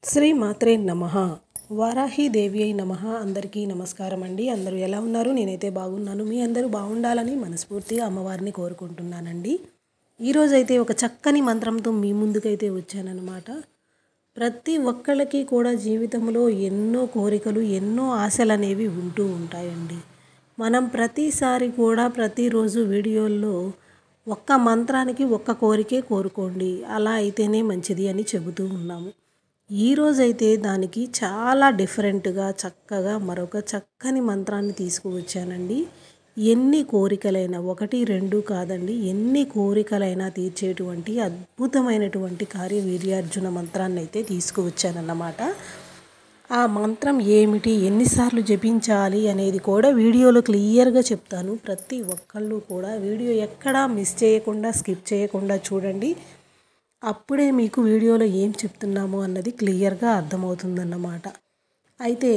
శ్రీ మాత్రే నమః. వారాహి దేవి అయి నమః. అందరికీ నమస్కారం అండి. అందరూ ఎలా ఉన్నారు? నేనైతే బాగున్నాను. మీ అందరూ బాగుండాలని మనస్ఫూర్తిగా అమ్మవారిని కోరుకుంటున్నానండి. ఈరోజైతే ఒక చక్కని మంత్రంతో మీ ముందుకైతే వచ్చానన్నమాట. ప్రతి ఒక్కళ్ళకి కూడా జీవితంలో ఎన్నో కోరికలు, ఎన్నో ఆశలు అనేవి ఉంటూ ఉంటాయండి. మనం ప్రతిసారి కూడా ప్రతిరోజు వీడియోల్లో ఒక్క మంత్రానికి ఒక్క కోరికే కోరుకోండి, అలా అయితేనే మంచిది అని చెబుతూ ఉన్నాము. ఈరోజైతే దానికి చాలా డిఫరెంట్గా చక్కగా మరొక చక్కని మంత్రాన్ని తీసుకువచ్చానండి. ఎన్ని కోరికలైనా, 1, 2 కాదండి, ఎన్ని కోరికలైనా తీర్చేటువంటి అద్భుతమైనటువంటి కార్యవీర్యార్జున మంత్రాన్ని అయితే తీసుకువచ్చానన్నమాట. ఆ మంత్రం ఏమిటి, ఎన్నిసార్లు జపించాలి అనేది కూడా వీడియోలో క్లియర్గా చెప్తాను. ప్రతి ఒక్కళ్ళు కూడా వీడియో ఎక్కడా మిస్ చేయకుండా, స్కిప్ చేయకుండా చూడండి. అప్పుడే మీకు వీడియోలో ఏం చెప్తున్నామో అన్నది క్లియర్గా అర్థమవుతుందన్నమాట. అయితే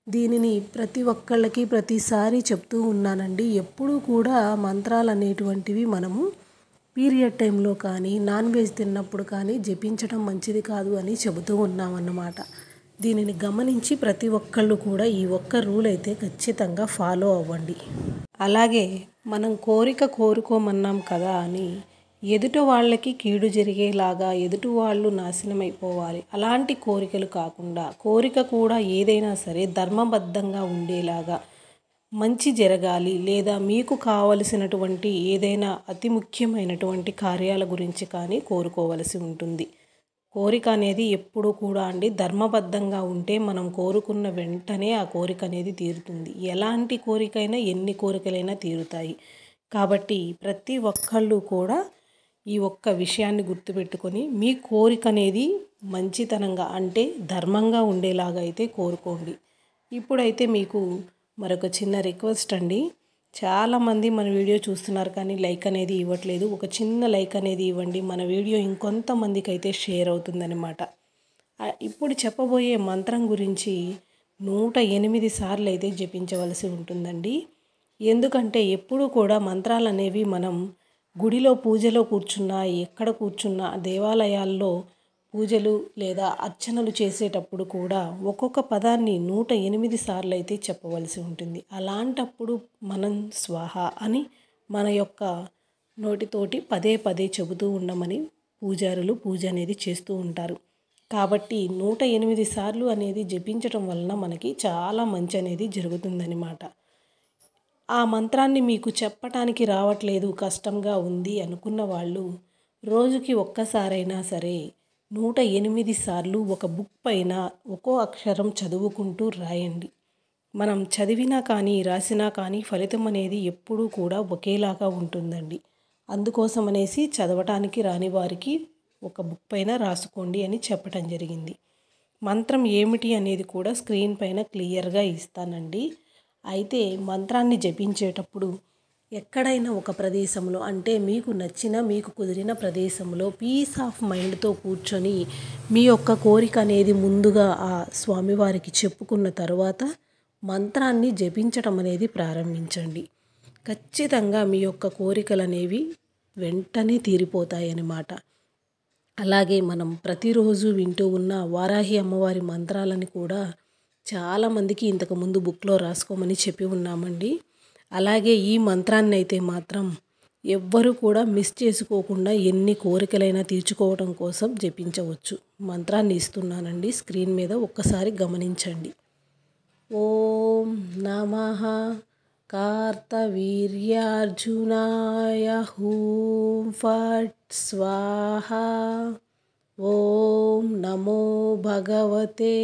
దీనిని ప్రతి ఒక్కళ్ళకి ప్రతిసారి చెప్తూ ఉన్నానండి. ఎప్పుడూ కూడా మంత్రాలు అనేటువంటివి మనము పీరియడ్ టైంలో కానీ, నాన్ వెజ్ తిన్నప్పుడు కానీ జపించడం మంచిది కాదు అని చెబుతూ ఉన్నామన్నమాట. దీనిని గమనించి ప్రతి ఒక్కళ్ళు కూడా ఈ ఒక్క రూల్ అయితే ఖచ్చితంగా ఫాలో అవ్వండి. అలాగే మనం కోరిక కోరుకోమన్నాం కదా అని ఎదుటి వాళ్ళకి కీడు జరిగేలాగా, ఎదుటి వాళ్ళు నాశనం అయిపోవాలి అలాంటి కోరికలు కాకుండా, కోరిక కూడా ఏదైనా సరే ధర్మబద్ధంగా ఉండేలాగా, మంచి జరగాలి లేదా మీకు కావలసినటువంటి ఏదైనా అతి ముఖ్యమైనటువంటి కార్యాల గురించి కానీ కోరుకోవలసి ఉంటుంది. కోరిక అనేది ఎప్పుడూ కూడా అండి ధర్మబద్ధంగా ఉంటే మనం కోరుకున్న వెంటనే ఆ కోరిక అనేది తీరుతుంది. ఎలాంటి కోరికైనా, ఎన్ని కోరికలైనా తీరుతాయి. కాబట్టి ప్రతి ఒక్కళ్ళు కూడా ఈ ఒక్క విషయాన్ని గుర్తుపెట్టుకొని మీ కోరిక అనేది మంచితనంగా అంటే ధర్మంగా ఉండేలాగా అయితే కోరుకోండి. ఇప్పుడైతే మీకు మరొక చిన్న రిక్వెస్ట్ అండి. చాలామంది మన వీడియో చూస్తున్నారు కానీ లైక్ అనేది ఇవ్వట్లేదు. ఒక చిన్న లైక్ అనేది ఇవ్వండి. మన వీడియో ఇంకొంతమందికి అయితే షేర్ అవుతుందన్నమాట. ఇప్పుడు చెప్పబోయే మంత్రం గురించి 108 సార్లు అయితే జపించవలసి ఉంటుందండి. ఎందుకంటే ఎప్పుడూ కూడా మంత్రాలు అనేవి మనం గుడిలో పూజలో కూర్చున్నా, ఎక్కడ కూర్చున్నా, దేవాలయాల్లో పూజలు లేదా అర్చనలు చేసేటప్పుడు కూడా ఒక్కొక్క పదాన్ని 108 సార్లు అయితే చెప్పవలసి ఉంటుంది. అలాంటప్పుడు మనం స్వాహ అని మన యొక్క నోటితోటి పదే పదే చెబుతూ ఉండమని పూజారులు పూజ అనేది చేస్తూ ఉంటారు. కాబట్టి 108 సార్లు అనేది జపించడం వలన మనకి చాలా మంచి అనేది జరుగుతుందన్నమాట. ఆ మంత్రాన్ని మీకు చెప్పటానికి రావట్లేదు, కష్టంగా ఉంది అనుకున్న వాళ్ళు రోజుకి ఒక్కసారైనా సరే 108 సార్లు ఒక బుక్ పైన ఒక్కో అక్షరం చదువుకుంటూ రాయండి. మనం చదివినా కానీ, రాసినా కానీ ఫలితం అనేది ఎప్పుడూ కూడా ఒకేలాగా ఉంటుందండి. అందుకోసం అనేసి చదవటానికి రాని వారికి ఒక బుక్ పైన రాసుకోండి అని చెప్పటం జరిగింది. మంత్రం ఏమిటి అనేది కూడా స్క్రీన్ పైన క్లియర్గా ఇస్తానండి. అయితే మంత్రాన్ని జపించేటప్పుడు ఎక్కడైనా ఒక ప్రదేశంలో అంటే మీకు నచ్చిన, మీకు కుదిరిన ప్రదేశంలో పీస్ ఆఫ్ మైండ్తో కూర్చొని మీ యొక్క కోరిక అనేది ముందుగా ఆ స్వామివారికి చెప్పుకున్న తర్వాత మంత్రాన్ని జపించటం అనేది ప్రారంభించండి. ఖచ్చితంగా మీ యొక్క కోరికలు అనేవి వెంటనే తీరిపోతాయన్నమాట. అలాగే మనం ప్రతిరోజు వింటూ ఉన్న వారాహి అమ్మవారి మంత్రాలని కూడా చాలామందికి ఇంతకుముందు బుక్లో రాసుకోమని చెప్పి ఉన్నామండి. అలాగే ఈ మంత్రాన్ని అయితే మాత్రం ఎవ్వరూ కూడా మిస్ చేసుకోకుండా ఎన్ని కోరికలైనా తీర్చుకోవడం కోసం జపించవచ్చు. మంత్రాన్ని ఇస్తున్నానండి స్క్రీన్ మీద, ఒక్కసారి గమనించండి. ఓం నమః కార్తవీర్యార్జునాయ హూం ఫట్ స్వాహ. ఓం నమో భగవతే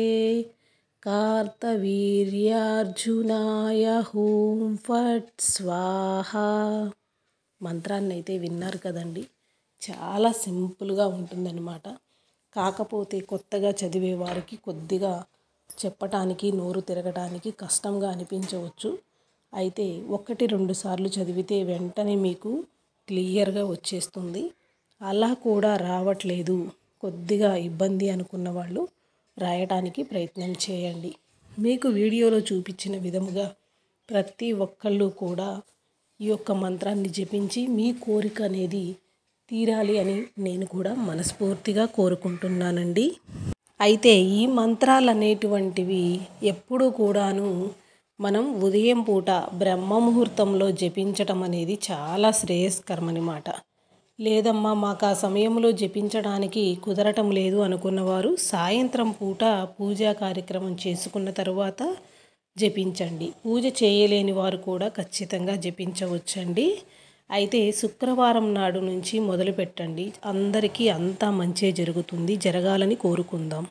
కార్తవీర్యార్జునాయ హూం ఫట్ స్వాహ. మంత్రాన్ని అయితే విన్నారు కదండి. చాలా సింపుల్గా ఉంటుందన్నమాట. కాకపోతే కొత్తగా చదివే వారికి కొద్దిగా చెప్పటానికి, నోరు తిరగటానికి కష్టంగా అనిపించవచ్చు. అయితే 1, 2 సార్లు చదివితే వెంటనే మీకు క్లియర్గా వచ్చేస్తుంది. అలా కూడా రావట్లేదు, కొద్దిగా ఇబ్బంది అనుకున్న వాళ్ళు రాయటానికి ప్రయత్నం చేయండి. మీకు వీడియోలో చూపించిన విధముగా ప్రతి ఒక్కళ్ళు కూడా ఈ యొక్క మంత్రాన్ని జపించి మీ కోరిక అనేది తీరాలి అని నేను కూడా మనస్ఫూర్తిగా కోరుకుంటున్నానండి. అయితే ఈ మంత్రాలు అనేటువంటివి ఎప్పుడు కూడాను మనం ఉదయం పూట బ్రహ్మ ముహూర్తంలో జపించటం అనేది చాలా శ్రేయస్కరం అన్నమాట. లేదమ్మా మాకు ఆ సమయంలో జపించడానికి కుదరటం లేదు అనుకున్నవారు సాయంత్రం పూట పూజా కార్యక్రమం చేసుకున్న తరువాత జపించండి. పూజ చేయలేని వారు కూడా ఖచ్చితంగా జపించవచ్చండి. అయితే శుక్రవారం నాడు నుంచి మొదలుపెట్టండి. అందరికీ అంతా మంచే జరుగుతుంది, జరగాలని కోరుకుందాం.